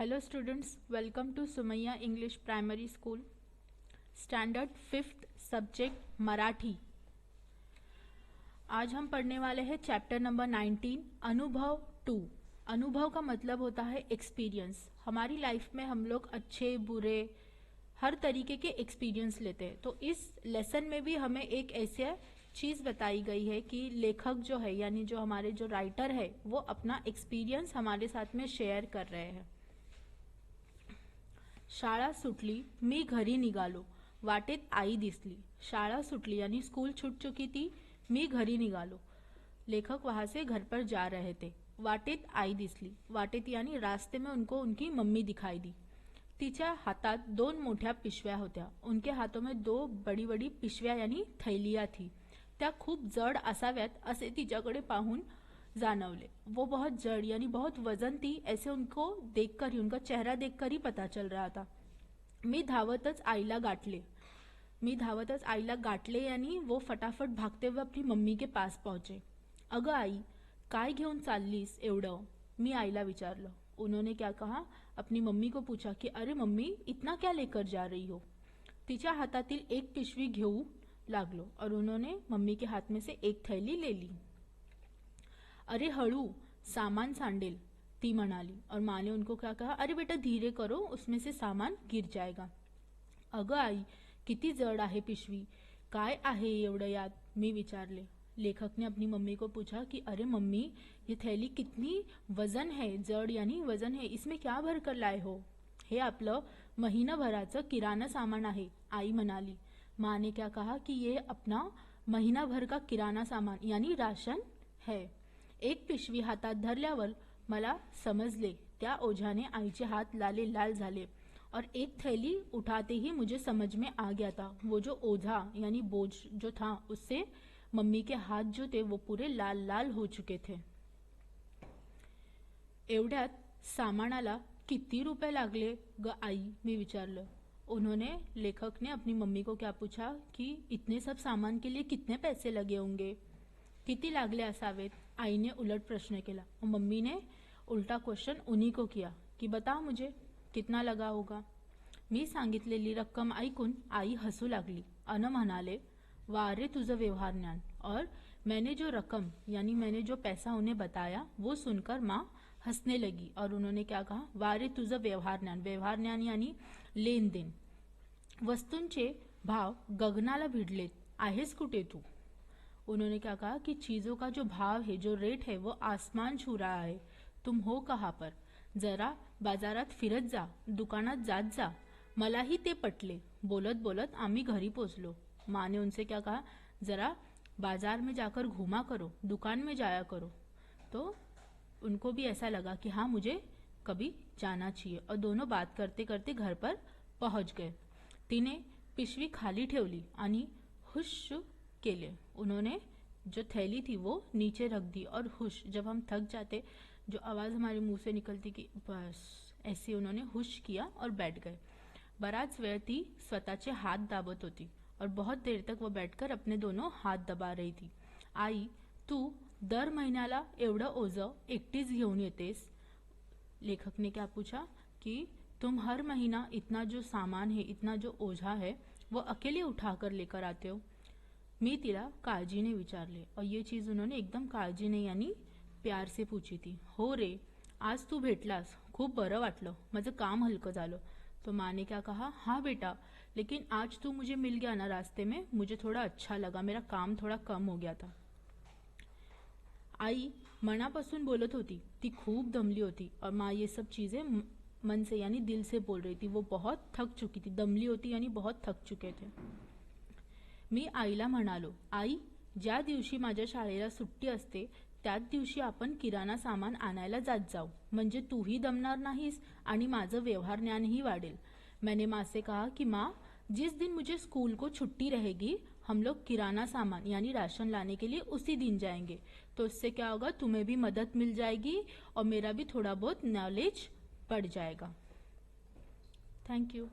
Hello students, welcome to Sumaiya English primary school, standard 5th subject Marathi. आज हम पढ़ने वाले हैं चैप्टर नंबर 19 अनुभव 2। अनुभव का मतलब होता है एक्सपीरियंस। हमारी लाइफ में हम लोग अच्छे बुरे हर तरीके के एक्सपीरियंस लेते हैं। तो इस लेसन में भी हमें एक ऐसी चीज़ बताई गई है कि लेखक जो है यानी जो हमारे जो राइटर है वो अपना एक्सपीरियंस हमारे साथ में शेयर कर रहे हैं। शाळा सुटली, मी घरी निघालो, वाटेत आई दिसली। शाळा सुटली यानी स्कूल छूट चुकी थी, मी घरी निघालो। लेखक वहां से घर पर जा रहे थे। वाटेत आई दिसली, वाटेत यानी रास्ते में उनको उनकी मम्मी दिखाई दी। तिच्या हातात 2 मोठ्या पिशव्या होत्या। उनके हाथों में 2 बड़ी बड़ी पिशव्या यानी थैलियां थी। त्या खूप जड असाव्यात असे तिच्याकडे पाहून जानवले। वो बहुत जड़ यानी बहुत वजन थी, ऐसे उनको देखकर ही, उनका चेहरा देखकर ही पता चल रहा था। मी धावतच आईला गाठले यानी वो फटाफट भागते हुए अपनी मम्मी के पास पहुंचे। अगं आई, काय घेऊन चाललीस एवढं, मी आईला विचारलं। उन्होंने क्या कहा, अपनी मम्मी को पूछा कि अरे मम्मी, इतना क्या लेकर जा रही हो। तिच्या हातातील एक पिशवी घेऊ लागलो और उन्होंने मम्मी के हाथ में से एक थैली ले ली। अरे हळू, सामान सांडेल, ती म्हणाली। और माँ ने उनको क्या कहा, अरे बेटा धीरे करो, उसमें से सामान गिर जाएगा। अगं आई, किती जड आहे पिशवी, काय आहे एवढं यात, मी विचारले। लेखक ने अपनी मम्मी को पूछा कि अरे मम्मी, ये थैली कितनी वजन है, जड यानी वजन है, इसमें क्या भर कर लाए हो। हे आपलं महिनाभराचं किराणा सामान आहे, आई म्हणाली। माँ ने क्या कहा कि ये अपना महीना भर का किराना सामान यानी राशन है। एक पिशवी हातात धरल्यावर मला समजले, त्या ओझाने आईचे हाथ लाले लाल झाले और एक थैली उठाते ही मुझे समझ में आ गया था, वो जो ओझा यानी बोझ जो था उससे मम्मी के हाथ जो थे वो पूरे लाल लाल हो चुके थे। एवढ्यात सामानाला किती रुपए लागले ग आई, मी विचारलं। उन्होंने लेखक ने अपनी मम्मी को क्या पूछा कि इतने सब सामान के लिए कितने पैसे लगे होंगे, किती लागले असावेत। आई ने उलट प्रश्न केला और मम्मी ने उल्टा क्वेश्चन उन्हीं को किया कि बता मुझे कितना लगा होगा। मी सांगितलेली रक्कम ऐकून आई हसू लागली अन म्हणाले, वारे तुझं व्यवहार ज्ञान। और मैंने जो पैसा उन्हें बताया वो सुनकर माँ हंसने लगी और उन्होंने क्या कहा, वारे तुझं व्यवहार ज्ञान यानी लेन देन। वस्तूंचे भाव गगनाला भिडलेत, आहेस कुठे तू। उन्होंने क्या कहा कि चीजों का जो भाव है, जो रेट है वो आसमान छू रहा है, तुम हो कहाँ पर। जरा बाजारात फिरत जा, दुकानात जात जा, मलाही ते पटले। बोलत बोलत आम्ही घरी पोचलो। माँ ने उनसे क्या कहा, जरा बाजार में जाकर घूमा करो, दुकान में जाया करो। तो उनको भी ऐसा लगा कि हाँ मुझे कभी जाना चाहिए और दोनों बात करते करते घर पर पहुंच गए। तिने पिशवी खाली ठेवली आणि हुश केले। उन्होंने जो थैली थी वो नीचे रख दी और हुश, जब हम थक जाते जो आवाज हमारे मुंह से निकलती कि बस, ऐसे उन्होंने हुश किया और बैठ गए। बराच वेळ ती स्वतःचे हात दाबत होती और बहुत देर तक वो बैठकर अपने दोनों हाथ दबा रही थी। आई, तू दर महिन्याला एवढं ओझं एकटीच घेऊन येतेस। लेखक ने क्या पूछा कि तुम हर महीना इतना जो सामान है, इतना जो ओझा है वो अकेले उठाकर लेकर आते हो। मी तिला काळजीने विचारले और ये चीज उन्होंने एकदम काळजीने यानी प्यार से पूछी थी। हो रे, आज तू भेटलास, खूप बरं वाटलं, माझं काम हलकं झालं। तो माँ ने क्या कहा, हाँ बेटा, लेकिन आज तू मुझे मिल गया ना रास्ते में, मुझे थोड़ा अच्छा लगा, मेरा काम थोड़ा कम हो गया था। आई मनापासून बोलत होती, ती खूब दमली होती और माँ ये सब चीजें मन से यानी दिल से बोल रही थी। वो बहुत थक चुकी थी, दमली होती यानी बहुत थक चुके थे। मी आईला म्हणालो, आई, ज्या दिवशी माझ्या शाळेला सुट्टी असते त्याच दिवशी आपण किराणा सामान आणायला जात जाऊ, म्हणजे तूही दमणार नाहीस आणि माझं व्यवहार ज्ञानही वाढेल। मैंने माँ से कहा कि माँ, जिस दिन मुझे स्कूल को छुट्टी रहेगी हम लोग किराना सामान यानी राशन लाने के लिए उसी दिन जाएंगे। तो इससे क्या होगा, तुम्हें भी मदद मिल जाएगी और मेरा भी थोड़ा बहुत नॉलेज बढ़ जाएगा। Thank you.